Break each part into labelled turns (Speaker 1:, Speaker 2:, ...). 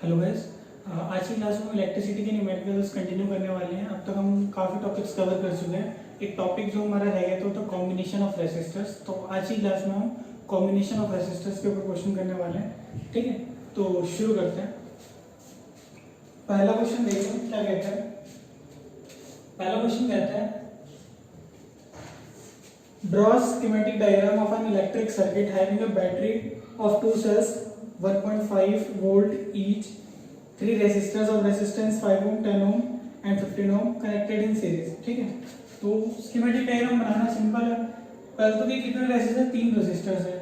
Speaker 1: Hello guys. आज की class में इलेक्ट्रिसिटी के न्यूमेरिकल्स कंटिन्यू करने वाले हैं। अब तक हम काफ़ी टॉपिक्स कवर कर चुके हैं। एक टॉपिक जो हमारा रह गया तो कॉम्बिनेशन ऑफ रेसिस्टर्स। तो आज की क्लास में हम कॉम्बिनेशन ऑफ रेसिस्टर्स के ऊपर क्वेश्चन करने वाले हैं। ठीक है, तो शुरू करते हैं। पहला क्वेश्चन देखते हैं क्या कहता है। पहला क्वेश्चन कहता है draw schematic diagram of an electric circuit having a battery of two cells 1.5 volt each, three resistors of resistance 5 ohm, 10 ohm and 15 ohm connected in series। ठीक है, तो schematic diagram बनाना सिंपल है। पहले तो कि कितने रेसिस्टर, तीन रेसिस्टर्स है,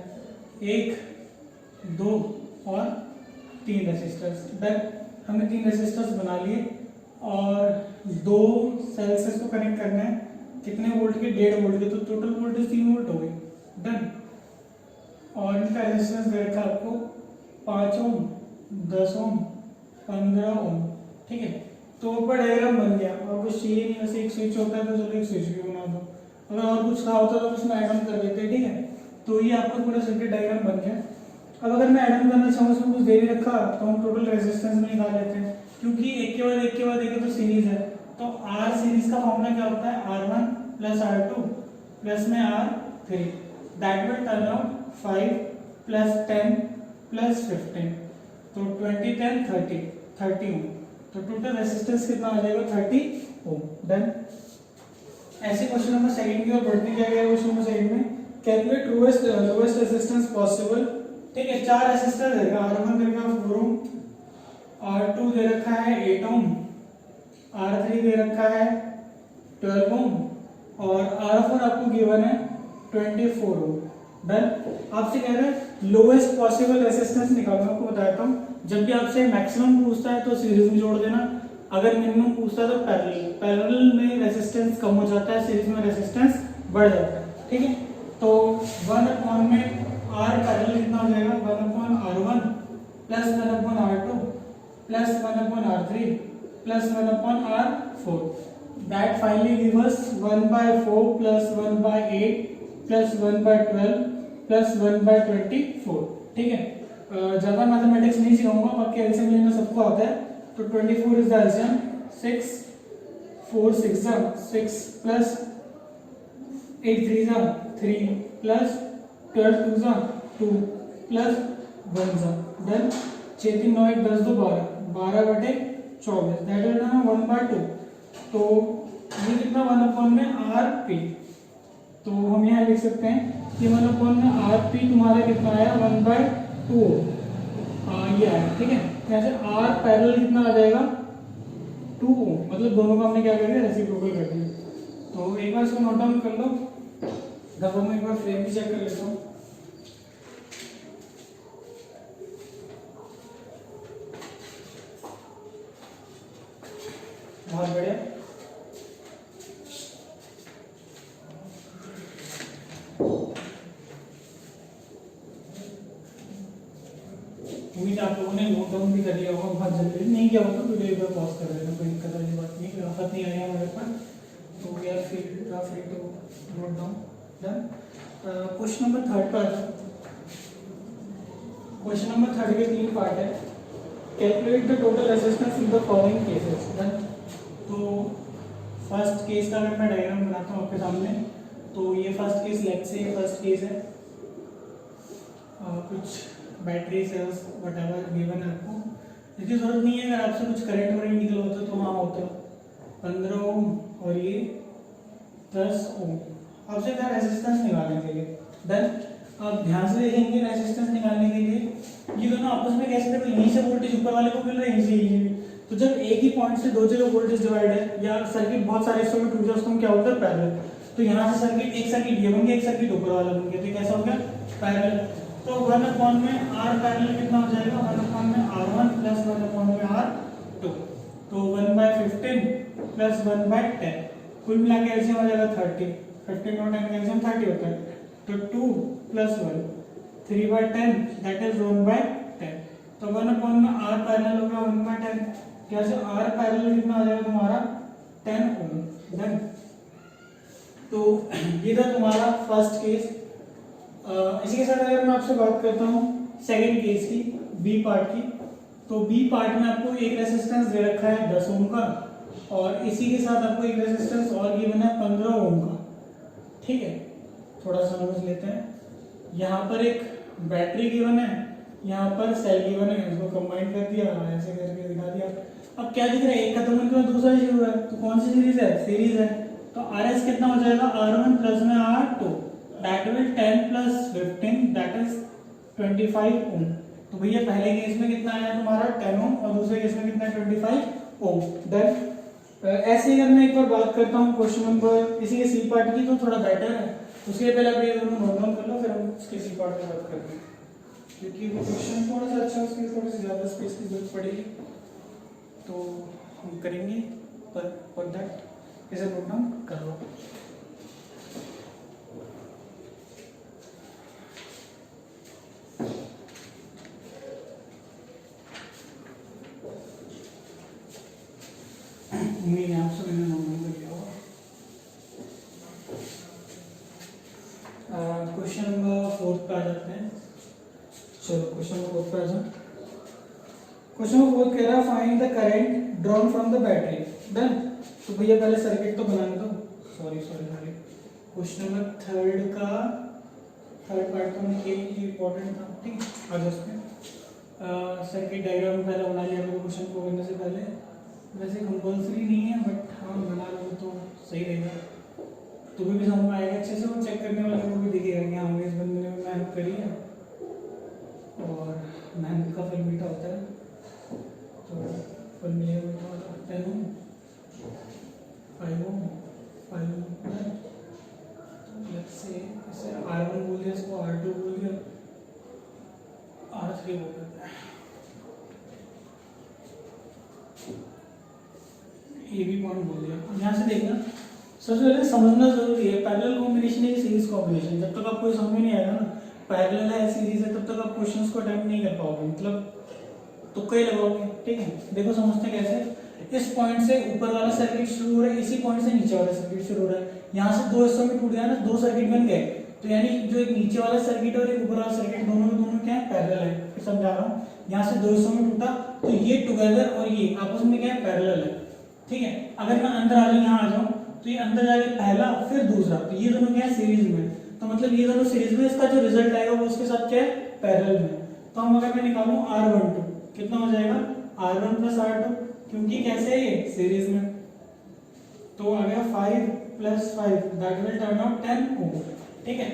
Speaker 1: एक दो और तीन रेसिस्टर्स। डन, हमने तीन रेसिस्टर्स बना लिए और दो सेल्स इसको कनेक्ट करना है। कितने वोल्ट के? 1.5 वोल्ट के, तो टोटल वोल्टेज 3 वोल्ट हो गई। डन, और इनका रेजिस्टेंस दे रखा है आपको 5 ओम, 10 ओम, 15 ओम। ठीक है, तो ऊपर डायग्राम बन गया। और कुछ चाहिए नहीं, वैसे एक स्विच होता है तो चलो एक स्विच भी बना दो। अगर और कुछ कहा होता तो उसमें ऐड ऑन कर देते। ठीक है, तो ये आपका पूरा सर्किट डायग्राम बन गया। अब अगर मैं ऐड ऑन करना चाहूँ, उसमें कुछ दे ही रखा, तो हम टोटल रेजिस्टेंस में निकाल लेते हैं, क्योंकि एक के बाद एक के बाद एक तो सीरीज है। तो आर सीरीज का फॉर्मूला क्या होता है? R1 प्लस R2 प्लस में R3, that will turn out 5 plus 10 plus 15, तो 20 10 30 ओम। तो टोटल रेजिस्टेंस कितना आ जाएगा? 30 ओम। डन, ऐसे क्वेश्चन नंबर सेकंड की ओर बढ़ते क्या गया क्वेश्चन नंबर सेकंड में, कैलकुलेट लोएस्ट रेजिस्टेंस पॉसिबल। ठीक है, चार रेजिस्टर देगा, R1 देगा 4 ओम, R2 दे रखा है 8 ओम, R3 दे रखा है 12 ओम और R4 आपको गिवन है 24 ओम। डन, आपसे कह रहे हैं लोएस्ट पॉसिबल रेजिस्टेंस निकालना। आपको बताता हूँ, जब भी आपसे मैक्सिमम पूछता है तो सीरीज में जोड़ देना, अगर मिनिमम पूछता है तो पैरेलल। पैरेलल में रेजिस्टेंस कम हो जाता है, सीरीज में रेजिस्टेंस बढ़ जाता है। ठीक है, तो 1 में R पैरेलल कितना हो जाएगा? 1/R1 plus 1/R2 plus 1/R3 plus 1/R4, that finally gives us 1/4 plus 1/8 plus 1/12 plus 1/24। ठीक है, ज़्यादा मैथमेटिक्स नहीं सिखाऊंगा, बाकी एलसीएम लेना सबको आता है। तो 24 is the LCM, 6 4 6 6 plus 8 3 3 plus 12 2 2 plus 1 done, 6 3 9 1 10 2 12 12/24, that is ना 1/2। तो ये कितना 1/, में RP, तो हम यहाँ लिख सकते हैं कि 1/, में RP तुम्हारा कितना आया? 1/2 ये आया। ठीक है, ऐसे R पैरेलल कितना आ जाएगा? 2 ओम, मतलब दोनों का हमने क्या कर दिया? रेसिप्रोकल कर दिया। तो एक बार इसको नोट डाउन कर लो। देखो मैं एक बार फ्रेम भी चेक कर लेता हूँ। बहुत बढ़िया। उम्मीद आप लोगों ने नोट डाउन भी कर लिया होगा। बहुत जल्दी नहीं किया होगा तो वीडियो एक बार पॉज कर देना, कोई दिक्कत वाली बात नहीं, राहत नहीं आएगा हमारे पास। तो we are free to note down. Done, question number third पर। क्वेश्चन नंबर थर्ड के 3 पार्ट है। Calculate the total resistance in the following cases. Done, तो फर्स्ट केस का अगर मैं डायग्राम बनाता हूँ आपके सामने, तो ये फर्स्ट केस, लेफ्ट से ये फर्स्ट केस है। कुछ बैटरी सेल्स वटेवर गिवन है आपको, इसकी जरूरत नहीं है। अगर आपसे कुछ करंट वरेंट निकल होता तो हाँ होता। 15 ओम और ये 10 ओम। आपसे क्या रेजिस्टेंस निकालने के लिए। देन आप ध्यान से देखेंगे, रेजिस्टेंस निकालने के लिए ये दोनों आपस में कैसे थे? यहीं से वोल्टेज ऊपर वाले को मिल रहा है, यहीं से यहीं। तो जब एक ही पॉइंट से दो जगह वोल्टेज डिवाइड है या सर्किट बहुत सारे हिस्सों में टूट जाए, उसको क्या होता है? पैरेलल। तो यहाँ से सर्किट, एक सर्किट ये बन गया, एक सर्किट ऊपर वाला बन गया, तो कैसा हो गया? पैरेलल। तो 1/, में R पैरेलल कितना हो जाएगा? 1/, में R1 प्लस 1/, में R2, तो 1/15 प्लस 1/10, कुल मिला के एलसीएम आ जाएगा 30। 15 और 10 का एलसीएम 30 होता है, तो 2 प्लस 1 3/10, दैट इज 1/10। तो 1/, में R पैरेलल हो गया 1/10, कैसे? R पैरेलल कितना आ जाएगा तुम्हारा? 10 ओम। डन, तो ये था तुम्हारा फर्स्ट केस। इसी के साथ अगर मैं आपसे बात करता हूँ सेकंड केस की, बी पार्ट की, तो बी पार्ट में आपको एक रेसिस्टेंस दे रखा है 10 ओम का, और इसी के साथ आपको एक रेसिस्टेंस और गिवन है 15 ओम का। ठीक है, थोड़ा समझ लेते हैं। यहाँ पर एक बैटरी गिवन है, यहाँ पर सेल गिवन है, इसको कंबाइन कर दिया, ऐसे करके दिखा दिया। अब क्या दिख रहा है, एक खत्म होने के बाद दूसरा शुरू है, तो कौन सी सीरीज है, सीरीज है। तो आर एस कितना हो जाएगा, R1 प्लस में R2, that will 10 plus 15 that is 25 ओम। तो भैया पहले केस में कितना आया तुम्हारा 10 ओम, और दूसरे केस में कितना 25 ओम। देन ऐसे ही अगर मैं एक बार बात करता हूँ क्वेश्चन नंबर इसी के सी पार्ट की, तो थोड़ा बेटर है। उसके पहले आप ये दोनों नोट डाउन कर लो, फिर हम इसके सी पार्ट में बात करते हैं, क्योंकि वो क्वेश्चन थोड़ा सा अच्छा है, उसकी थोड़ी सी ज़्यादा स्पेस की जरूरत पड़ेगी, तो हम करेंगे। पर फॉर दैट इसे नोट डाउन कर लो। उम्मीद है आप सभी ने नोट डाउन कर लिया होगा। क्वेश्चन नंबर 4 पे आ जाते हैं। चलो क्वेश्चन नंबर 4 पे आ जाओ। क्वेश्चन नंबर 4 कह रहा है find the current drawn from the battery. Done. तो भैया पहले सर्किट तो बनाने दो। Sorry question number third part तो ये इंपॉर्टेंट था। ठीक है, आज उसमें सर्किट डायग्राम पहले बना लिया क्वेश्चन को करने से पहले। वैसे कंपल्सरी नहीं है, बट हाँ बना लो तो सही रहेगा, तुम्हें भी समझ में आएगा अच्छे से, और चेक करने वाले को भी दिखेगा कि हाँ इस बंदे ने मेहनत करी है, और मेहनत का फल मीठा होता है। तो फल मिलेगा मीठा वाला। 10 ओम 5 ओम 5 ओम, लेट्स से इसे R1 बोल दिया, इसको R2 बोल दिया, R3 बोल देते हैं। ये भी पॉइंट बोल दिया। यहाँ से देखना, सबसे पहले समझना जरूरी है पैरेलल कॉम्बिनेशन है सीरीज कॉम्बिनेशन। जब तक आपको समझ में नहीं आएगा ना पैरेलल है सीरीज है, तब तक आप क्वेश्चंस को अटेम्प्ट नहीं कर पाओगे, मतलब तुक्का ही लगाओगे। ठीक है, देखो समझते कैसे। इस पॉइंट से ऊपर वाला सर्किट शुरू हो रहा है, इसी पॉइंट से नीचे वाला सर्किट शुरू हो रहा है। यहाँ से दो हिस्सों में टूट गया ना, दो सर्किट बन गए, तो यानी जो एक नीचे वाला सर्किट और एक ऊपर वाला सर्किट दोनों क्या है, पैरेलल है। फिर समझा रहा हूँ, यहाँ से दो हिस्सों में टूटा, तो ये टुगेदर और ये आपस में क्या है, पैरेलल है। ठीक है, अगर मैं अंदर आ जाऊँ, यहाँ आ जाऊँ, तो ये अंदर जाके पहला फिर दूसरा, तो ये दोनों क्या है, सीरीज में। तो मतलब ये दोनों सीरीज में, इसका जो रिजल्ट आएगा वो उसके साथ क्या है, पैरेलल में। तो हम अगर मैं निकालूं R12 कितना हो जाएगा, R1 प्लस R2, क्योंकि कैसे है ये सीरीज में, तो आ गया 5 plus 5 that will turn out 10 ओम। ठीक है,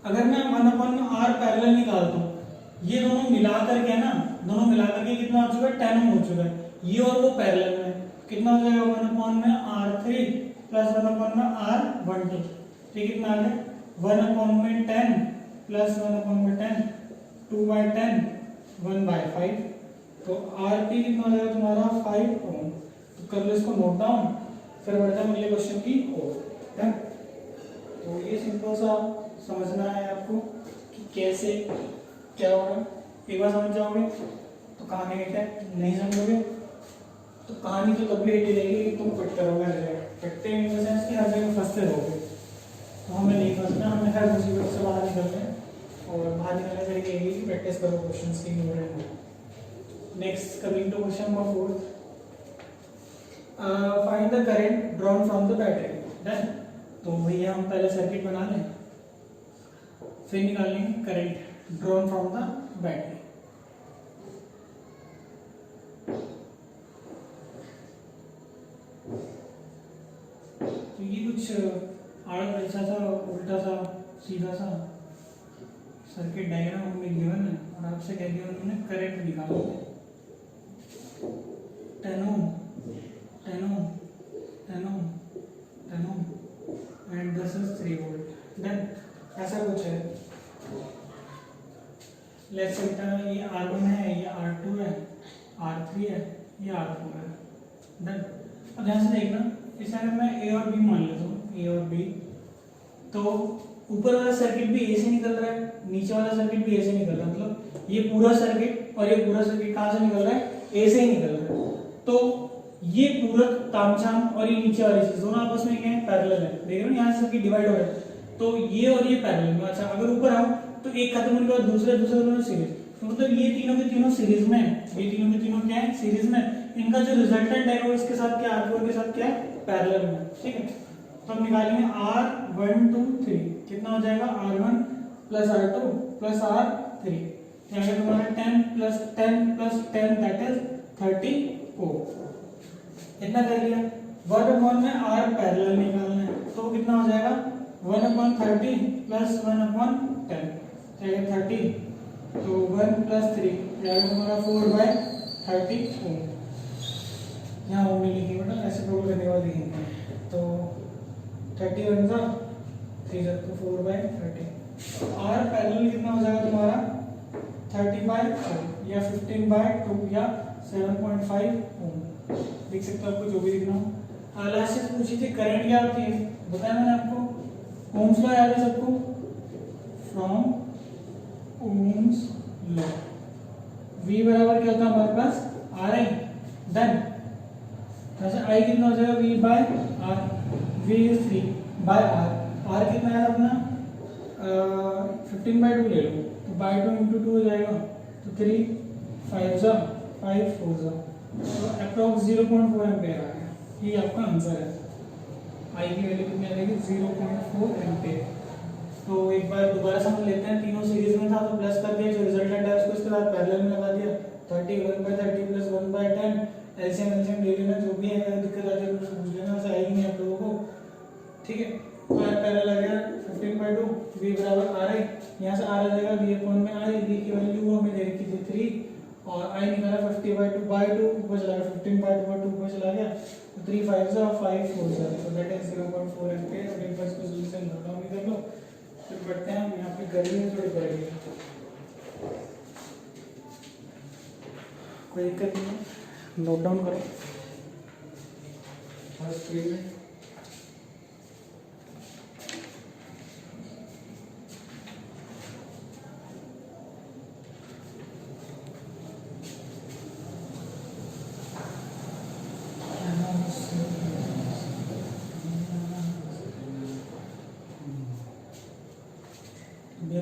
Speaker 1: अगर मैं 1/R पैरेलल निकालता हूँ, ये दोनों मिला करके ना, दोनों मिला करके कितना हो चुका है, 10 ओम हो चुका है। ये और वो पैरेलल में कितना हो जाएगा, 1/R3 प्लस 1/R12। ठीक, कितना आ गया 1/10 प्लस 1/10 2/10 1/5। तो RP कितना हो जाएगा तुम्हारा 5 ओम। तो कर लो इसको नोट डाउन, फिर बढ़ते हैं अगले क्वेश्चन की ओर। तो ये सिंपल सा समझना है आपको कि कैसे क्या होगा। एक बार समझ जाओगे तो कहानी क्या है, नहीं समझोगे तो कहानी तो तब भी रेडी रहेगी कि तुम फिट करोगे, फिटते इन द सेंस कि हर जगह फंसते रहोगे। तो हमें नहीं फंसना, हमें हर मुसीबत से बाहर निकलना है, और बाहर निकलने के लिए यही प्रैक्टिस करो क्वेश्चंस की। Next coming to question number 4, find the current drawn from the battery. Done. तो भैया हम पहले सर्किट बना लें, फिर निकालेंगे current drawn from the battery. तो ये कुछ ऐसा सा उल्टा सा सीधा सा सर्किट डायग्राम हमें गिवन है, और आपसे कह दिया उन्होंने करंट निकालो 10 ohm 10 ohm 10 ohm 10 ohm and this is 3 volt. Then ऐसा कुछ है, लेट्स से ये R1 है, ये R2 है, R3 है, ये R4 है। देन अब ध्यान से देखना, इसे अगर मैं A और B मान लेता हूँ, A और B, तो ऊपर वाला सर्किट भी A से निकल रहा है, नीचे वाला सर्किट भी A से निकल रहा है, मतलब ये पूरा सर्किट और ये पूरा सर्किट कहाँ से निकल रहा है, A से ही निकल रहा है। तो ये पूरक तामझाम और ये नीचे वाली चीज दोनों आपस में क्या है, पैरेलल है। देख रहे हो यहाँ से सर्किट डिवाइड हो रहा है, तो ये और ये पैरेलल में। अच्छा अगर ऊपर आओ तो एक खत्म होने के बाद दूसरे दोनों सीरीज, तो मतलब ये तीनों के तीनों सीरीज में है, ये तीनों के तीनों क्या है सीरीज में, इनका जो रिजल्टेंट है वो इसके साथ क्या R4 के साथ क्या है पैरेलल में, ठीक है। तो हम निकालेंगे R1 2 3 कितना हो जाएगा R1 plus R2 plus R3, क्या तुम्हारा 10 प्लस 10 दैट इज 34, इतना कर लिया। 1 में R पैरेलल निकालना है तो कितना हो जाएगा 1/30 प्लस 1/10 जाएगा 30, तो 1 प्लस 3 जाएगा तुम्हारा 4/34, यहाँ ओम नहीं लिखी बेटा, ऐसे प्रोग्राम करने वाली है। तो 31 था 3 तो 4/30, R पैरेलल कितना हो जाएगा तुम्हारा 30/4 या 15/2 या 7.5 ओम, लिख सकते हो आपको जो भी लिखना हो। लास्ट से पूछी थी करंट क्या होती है, बताया मैंने आपको, ओम्स लॉ याद है सबको, फ्रॉम ओम्स लॉ V बराबर क्या होता है हमारे पास RI, डन। अच्छा I कितना हो जाएगा V/R, V is 3/R, R कितना है अपना 15/2 ले लो तो बाय 2 × 2 हो जाएगा, तो 3 5 जा 5 4 जा, तो अप्रॉक्स 0.4 एम्पेयर आ गया, ये आपका आंसर है। आई की वैल्यू कितनी आ जाएगी 0.4 एम्पेयर। तो एक बार दोबारा समझ लेते हैं, तीनों सीरीज में था तो प्लस कर दिया, जो रिजल्टेंट है उसको इसके साथ पैरेलल में लगा दिया, 31/30 प्लस 1/10 एलसीएम ले लेना, जो भी है अगर दिक्कत आती है तो पूछ लेना, ऐसा आएगी नहीं आप लोगों को, ठीक है। तो पैरेलल आ गया 15/2 V बराबर RI, यहाँ से R आ जाएगा V/I, V की वैल्यू हमें दे रखी थी 3 और I निकाला 50/2 ऊपर चला गया, 15/2 ऊपर चला गया, तो 3 5 जा 5 4 जा, तो दैट इज 0.4 एम्पीयर। और एक बार इसको सॉल्यूशन नोट डाउन कर लो, फिर बढ़ते हैं हम यहाँ पे गर्मी में थोड़ी पड़ेगी, कोई दिक्कत नहीं है, नोट डाउन करो और स्क्रीन में।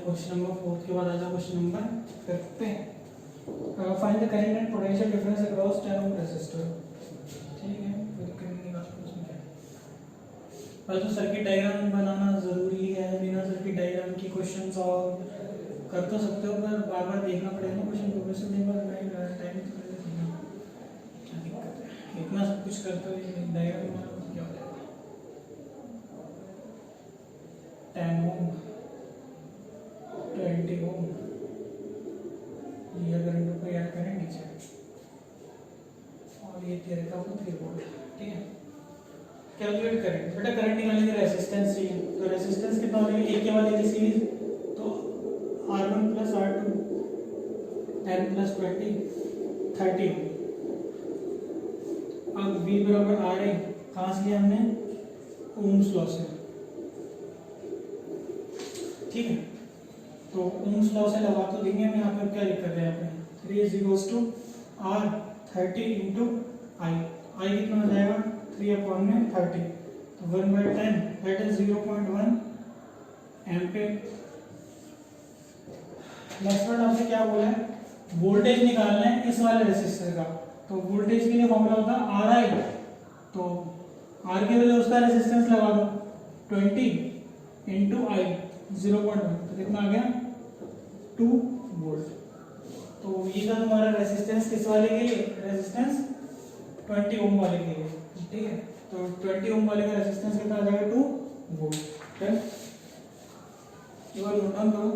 Speaker 1: क्वेश्चन नंबर 4 के बाद आजा क्वेश्चन नंबर 5 पे, find the current and potential difference across 10 ohm resistor, ठीक है। फिर करंट निकालना उसमें क्या है, पर तो सर्किट डायग्राम बनाना जरूरी है, बिना सर्किट डायग्राम की क्वेश्चन सॉल्व कर तो सकते हो पर बार बार देखना पड़ेगा ना क्वेश्चन, प्रोफेसर नहीं बार नहीं टाइम तो लगेगा, क्या दिक्कत है, इतना सब कुछ करते हो डायग्राम बनाना क्या हो जाएगा। 10 ओम 20 ओम, ये करंट को याद करें नीचे, और ये तेरे का 3 वोल्ट, ठीक है। कैलकुलेट करें बेटा, करंट निकालने के रेजिस्टेंस चाहिए, तो रेजिस्टेंस कितना हो जाएगा, एक के बाद एक सीरीज, तो R1 प्लस R2 10 प्लस 20 30। अब V बराबर RI कहाँ से लिया हमने, ओम्स लॉ से, ठीक है। तो ओम्स लॉ से लगा तो देंगे हम, यहाँ पर क्या लिख रहे हैं यहाँ पे 3 is equals to R30 into I, I कितना हो जाएगा 3/30, तो 1/10 that is 0.1 ampere. Next word आपसे क्या बोला है, वोल्टेज निकालना है इस वाले रेसिस्टर का, तो वोल्टेज के लिए फॉर्मूला होता है RI, तो R के वजह उसका रेजिस्टेंस लगा दो 20 into I 0.1, तो कितना आ गया 2 वोल्ट। तो ये था तुम्हारा रेजिस्टेंस किस वाले के लिए, रेजिस्टेंस 20 ओम वाले के लिए, ठीक है। तो 20 ओम वाले का रेजिस्टेंस कितना आ जाएगा 2 वोल्ट, ठीक है। ये बार नोट डाउन करो,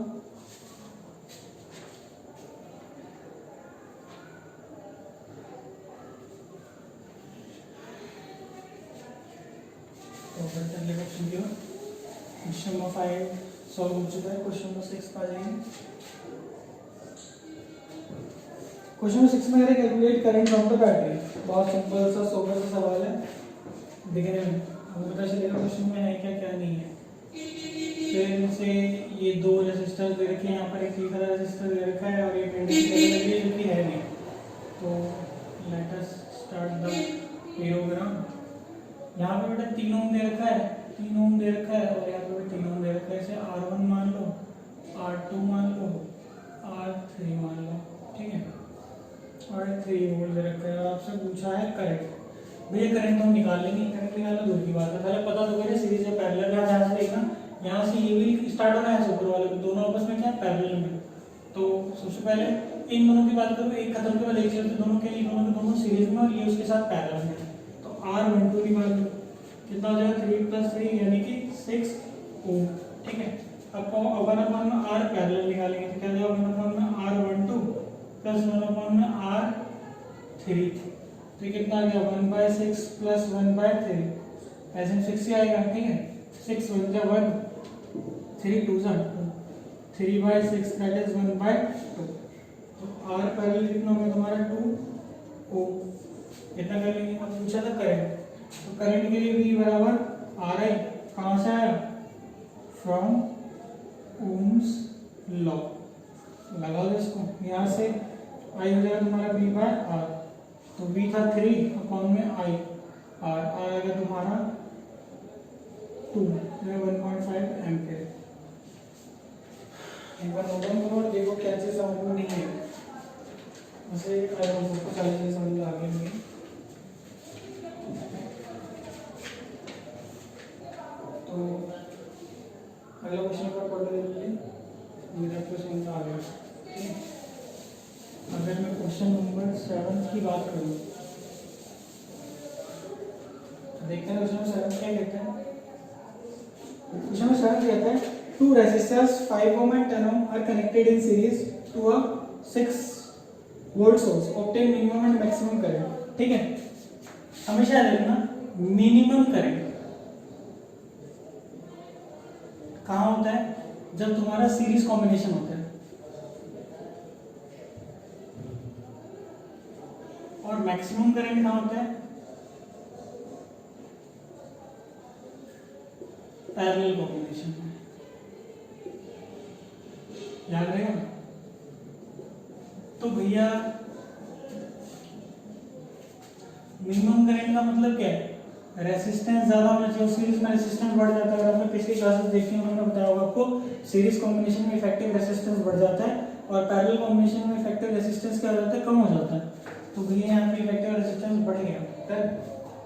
Speaker 1: तो बढ़ते हैं क्वेश्चन की ओर। क्वेश्चन नंबर 5 सॉल्व हो चुका है, क्वेश्चन नंबर 6 पर आ जाएंगे। क्वेश्चन नंबर 6 में करें calculate current from the battery, बहुत सिंपल सा सोबर सा सवाल है, देखने में हमें पता चलेगा क्वेश्चन में है क्या क्या नहीं है। फिर से ये 2 रेजिस्टर दे रखे हैं, यहाँ पर एक तीसरा रेजिस्टर दे रखा है और ये पेंडिंग जो कि है नहीं, तो लेट अस स्टार्ट द पैराग्राम। यहाँ पे बेटा 3 ओम दे रखा है, 3 ओम दे रखा है और यहाँ पे 3 ओम दे रखा है, इसे R1 मान लो, R2 मान लो, R3 मान लो, आपसे पूछा है करंट। भैया करंट हम निकाल लेंगे, करंट निकालना दूर की बात है, पहले पता तो करें सीरीज है पैरेलल है। ध्यान से देखना, यहाँ से ये भी स्टार्ट हो रहा है ऊपर वाले, दोनों आपस में क्या पैरेलल में। तो सबसे पहले इन दोनों की बात करूँ, एक खत्म के बाद एक चलते, दोनों के लिए दोनों के दोनों सीरीज में और ये उसके साथ पैरेलल में। तो R12 निकाल लो, कितना हो जाएगा 3 + 3 यानी कि 6 ओम। ठीक है, अब 1/r पैरेलल निकालेंगे तो क्या जाएगा 1/r12 + 1/r3। तो ये कितना आ गया 1/6 + 1/3, ऐसे में 6 ही आएगा। ठीक है, 6 1 जा 1, 3 2 जा 2, 3/6 दैट इज 1/2। तो r पैरेलल कितना होगा तुम्हारा 2 ओम। कितना कर लेंगे, हम पूछा था करंट, तो करंट के लिए V बराबर RI कहाँ से आया, फ्रॉम ओम्स लॉ। लगा लो इसको, यहाँ से I हो जाएगा तुम्हारा V/R। तो V था 3 अपॉन में I, R आएगा तुम्हारा 2 1.5 एम्पियर। एक बार नोट डाउन करो और देखो क्या चीज़ समझ में नहीं है। वैसे सबको सारी चीज़ समझ में आ गई होंगी। तो अगला क्वेश्चन पर पढ़ लीजिए, मेरा क्वेश्चन आ गया। अगर मैं क्वेश्चन नंबर 7 की बात करूँ, देखते हैं क्वेश्चन 7 क्या कहता है। क्वेश्चन 7 कहता है two resistors 5 ohm and 10 ohm are connected in series to a 6 volt source. Obtain minimum and maximum current. ठीक है, हमेशा देखना मिनिमम करंट कहाँ होता है, जब तुम्हारा सीरीज कॉम्बिनेशन होता है, और मैक्सिमम करंट कहाँ होता है, पैरेलल कॉम्बिनेशन में। याद रहेगा। तो भैया मिनिमम करंट का मतलब क्या है, रेसिस्टेंस ज्यादा होना चाहिए, सीरीज में रेसिस्टेंस बढ़ जाता है। अगर आपने पिछली क्लासेस देखी हैं, उन्होंने बताया होगा आपको, सीरीज कॉम्बिनेशन में इफेक्टिव रेसिस्टेंस बढ़ जाता है और पैरेलल कॉम्बिनेशन में इफेक्टिव रेसिस्टेंस क्या हो जाता है, कम हो जाता है। तो भैया यहाँ पे इफेक्टिव रेसिस्टेंस बढ़ गया।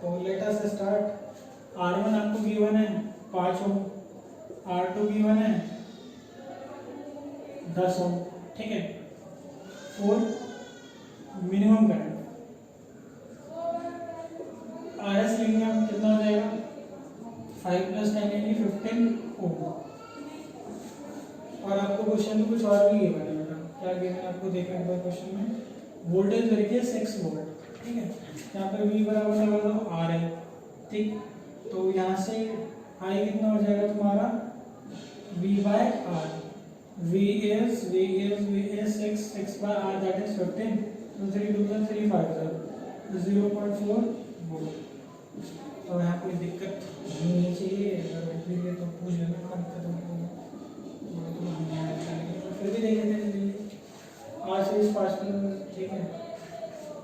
Speaker 1: तो लेट अस स्टार्ट। R1 आपको गिवन है 5 ओम, R2 गिवन है 10 ओम। ठीक है, और मिनिमम करंट RS लेंगे हम, कितना हो जाएगा 5 + 10 यानी 15 ओम। और आपको क्वेश्चन में कुछ और भी गिवन है बेटा, क्या गिवन है आपको देखने के बाद क्वेश्चन में, वोल्टेज देखिए 6 वोल्ट। ठीक है, यहाँ पे V बराबर लगा दो R है। ठीक, तो यहाँ से I कितना हो जाएगा तुम्हारा V/R। V is 6/R that is 15, तो 3 2 3 5 0.4 वोल्ट। तो यहाँ कोई दिक्कत नहीं चाहिए, अगर फिर ये तो पूछ लेना कम खत्म तो फिर भी देख लेते हैं R सीरीज पास में। ठीक है,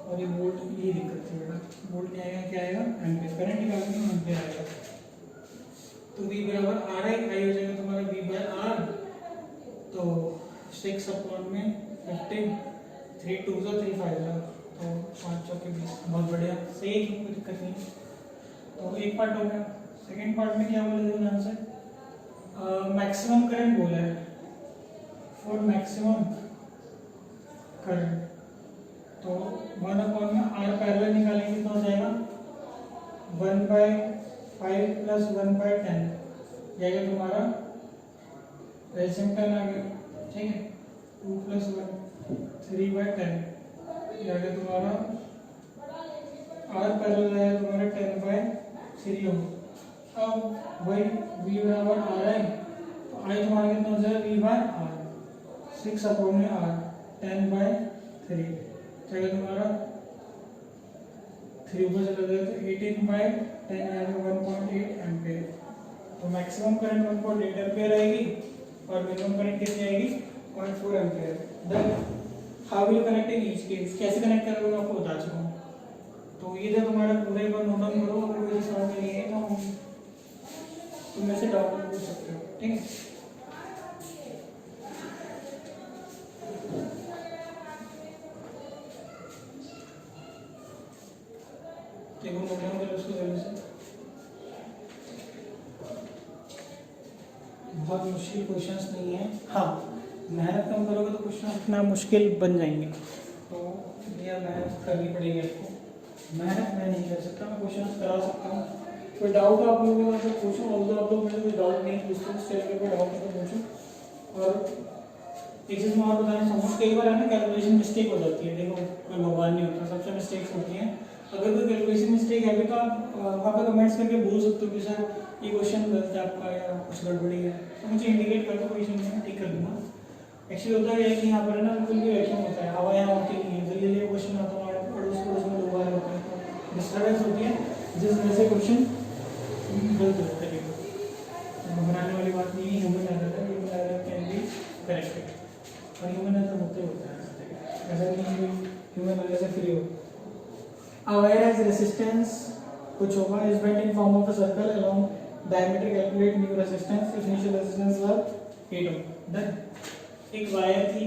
Speaker 1: और ये वोल्ट, ये दिक्कत थी बेटा, वोल्ट नहीं आएगा, क्या आएगा एम्पियर, करंट निकालने में एम्पियर आएगा। तो V बराबर R है, I हो जाएगा तुम्हारा V/R। तो 6 अपॉन में 15, 3 2 3 5 तो 5 चौके 20, बहुत बढ़िया, सही है, कोई दिक्कत नहीं। तो एक पार्ट हो गया। सेकंड पार्ट में क्या बोले थे ध्यान से, मैक्सिमम करंट बोला है, फॉर मैक्सिमम करंट। तो 1 अपॉन में R पैरेलल निकालेंगे तो हो जाएगा 1/5 + 1/10 जाएगा तुम्हारा एल्सियम 10 आ गया। ठीक है, 2 + 1 3/10 जाएगा तुम्हारा, R पैरेलल आएगा तुम्हारा 10/3 होगा। अब वही V बराबर R है, तो I तुम्हारा कितना हो जाएगा V/R, 6 अपॉन में R 10/3 जाएगा तुम्हारा, 3 ऊपर चला जाएगा तो 18/10 यानी 1.8 एम्पियर। तो मैक्सिमम करंट 1.8 एम्पियर आएगी और मिनिमम करंट कितनी आएगी 0.4 ampere. Then how will you connect in each case, कैसे कनेक्ट करोगे मैं आपको बता चुका हूँ। तो ये जो तुम्हारा पूरे एक बार नोट डाउन करो, अगर मुझे समझ में नहीं है तो तुम मेरे से डाउट पूछ सकते हो। ठीक है, देखो नोट डाउन करो उसको जल्दी से। बहुत मुश्किल क्वेश्चंस नहीं है, हाँ मेहनत कम करोगे तो क्वेश्चन इतना मुश्किल बन जाएंगे, तो यह मेहनत करनी पड़ेगी आपको। मेहनत मैं नहीं कर सकता, मैं क्वेश्चन करा सकता हूँ। कोई डाउट आप लोगों को पूछो, और आप लोग मुझे कोई डाउट नहीं पूछते तो स्टेज पे कोई डाउट है तो पूछो। और एक चीज़ मैं और बताना चाहूँगा, कई बार है ना कैलकुलेशन मिस्टेक हो जाती है। देखो कोई भगवान नहीं होता, सबसे मिस्टेक्स होती हैं। अगर कोई कैलकुलेशन मिस्टेक है तो आप वहाँ पे कमेंट्स करके बोल सकते हो कि सर ये क्वेश्चन गलत है आपका या कुछ गड़बड़ी है, तो मुझे इंडिकेट कर दो, क्वेश्चन में ठीक कर दूँगा। एक्चुअली होता है कि यहाँ पर ना बिल्कुल भी वैक्यूम होता है, हवा यहाँ होती नहीं है, जल्दी जल्दी क्वेश्चन आता है, अड़ोस पड़ोस में लोग आ रहे होते हैं, तो डिस्टर्बेंस होती है, जिस वजह से क्वेश्चन गलत हो जाता है। घबराने वाली बात नहीं है, human error can be corrected, और ह्यूमन एरर होते हैं, ऐसा नहीं ह्यूमन एरर से फ्री हो। Whereas resistance कुछ होगा is bent in form of a circle along diameter, calculate new resistance if initial resistance were 8 ohm. Done. एक वायर थी,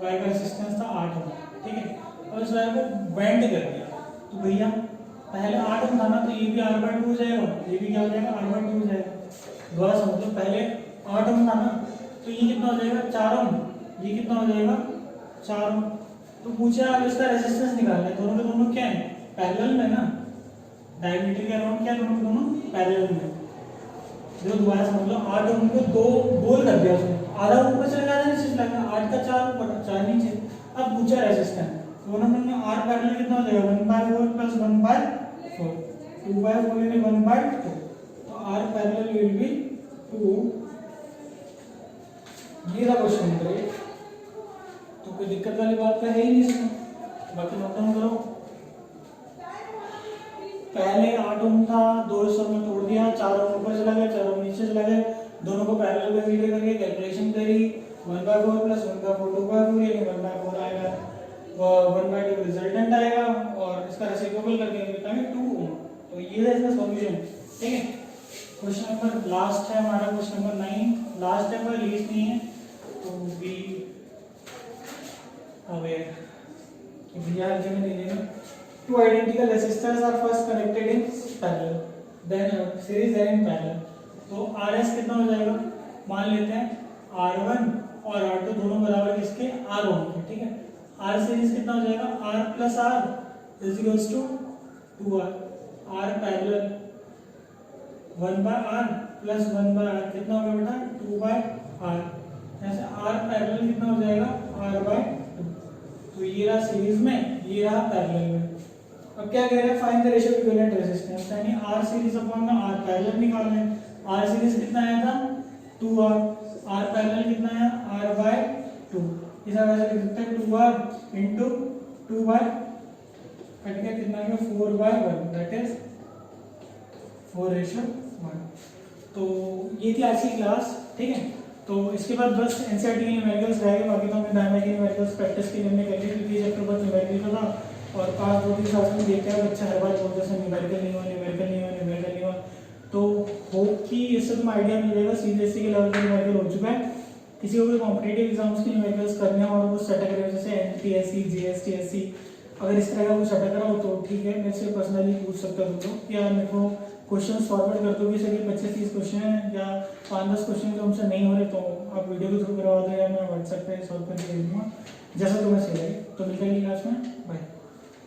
Speaker 1: वायर का रेजिस्टेंस था 8 ओम, ठीक है, और इस वायर को बेंड कर दिया, तो भैया पहले 8 ओम था ना, तो ये भी R/2 हो जाएगा, ये भी क्या हो जाएगा R/2 हो जाएगा। दोबारा समझो, पहले 8 ओम था ना, तो ये कितना हो जाएगा 4 ओम, ये कितना हो जाएगा 4 ओम। तो पूछा अब इसका रेजिस्टेंस निकालना है, दोनों के दोनों क्या है पैरेलल में ना, डायमीटर के अराउंड क्या दोनों के दोनों पैरेलल में। जो दोबारा समझ लो, 8 ओम को 2 गोल कर दिया उसने, आधा ऊपर चला गया, नीचे चला गया, 8 का 4 ऊपर 4 नीचे। अब पूछा रेजिस्टेंस, दोनों में R पैरेलल कितना हो जाएगा 1/4 प्लस 1/4, 2/4 यानी 1/2, तो R पैरेलल विल बी 2। ये था क्वेश्चन नंबर 8, तो कोई दिक्कत वाली बात तो है ही नहीं इसमें। बाकी नोट डाउन करो, पहले 8 ओम था, 2 हिस्सों में तोड़ दिया, 4 ओम ऊपर चला गया, 4 ओम नीचे चला गया, दोनों को पैरेलल कंसीडर करके कैलकुलेशन करी, 1/4 प्लस 1/4 2/4 यानी 1/4 आएगा, 1/2 रिजल्टेंट आएगा, और इसका रेसिप्रोकल करके कितना है 2 ओम। तो ये है इसका सॉल्यूशन, ठीक है। क्वेश्चन नंबर लास्ट है हमारा, क्वेश्चन नंबर 9 लास्ट है, पर लीस्ट नहीं है, तो बी अवेयर कि भैया हल्के में नहीं लेना। Two identical resistors are first connected in parallel, then series then in parallel. तो RS कितना हो जाएगा, मान लेते हैं R1 और R2 दोनों बराबर किसके R ओम के, ठीक है। R सीरीज कितना हो जाएगा R plus R is equals to 2R, R parallel 1/R plus 1/R कितना हो गया बेटा 2/R, ऐसे R पैरेलल कितना हो जाएगा R/2। तो ये रहा सीरीज में, ये रहा पैरेलल में। अब क्या कह रहे हैं, find the ratio of equivalent resistance, यानी R सीरीज अपॉन में R पैरेलल निकालना है। R सीरीज कितना आया था 2R, R पैरेलल कितना आया R/2, इस तरह से लिख सकते हैं 2R इंटू 2/, कट के कितना आएगा 4/1, दैट इज 4:1। तो ये थी आज की क्लास, ठीक है। तो इसके बाद बस एनसीईआरटी के न्यूमेरिकल्स रहेंगे, बाकी तो हमने डायना के न्यूमेरिकल्स प्रैक्टिस के लिए हमने कर ली, क्योंकि ये चैप्टर बहुत न्यूमेरिकल का था, और पास 2-3 साल में देखते हैं बच्चा हर बार बोलते हैं न्यूमेरिकल नहीं हुआ, न्यूमेरिकल नहीं हुआ, न्यूमेरिकल नहीं हुआ। तो होप कि इससे तुम आइडिया मिल जाएगा, सीबीएसई के लेवल का न्यूमेरिकल हो चुका है। किसी को भी कॉम्पिटेटिव एग्जाम्स के न्यूमेरिकल्स करने और वो सेट करें, जैसे एनटीएससी जीएसटीएससी, अगर इस तरह का कुछ सेट करा हो तो ठीक है, मेरे से पर्सनली पूछ सकते हो तुम लोग, या मेरे को क्वेश्चन फॉरवर्ड कर दो कि सर ये 25-30 क्वेश्चन है या 5-10 क्वेश्चन जो हमसे नहीं हो रहे, तो आप वीडियो के थ्रू करवा दो या मैं व्हाट्सएप पे सॉल्व करके दे दूँगा, जैसा तुम्हें सही लगे। तो मिलकर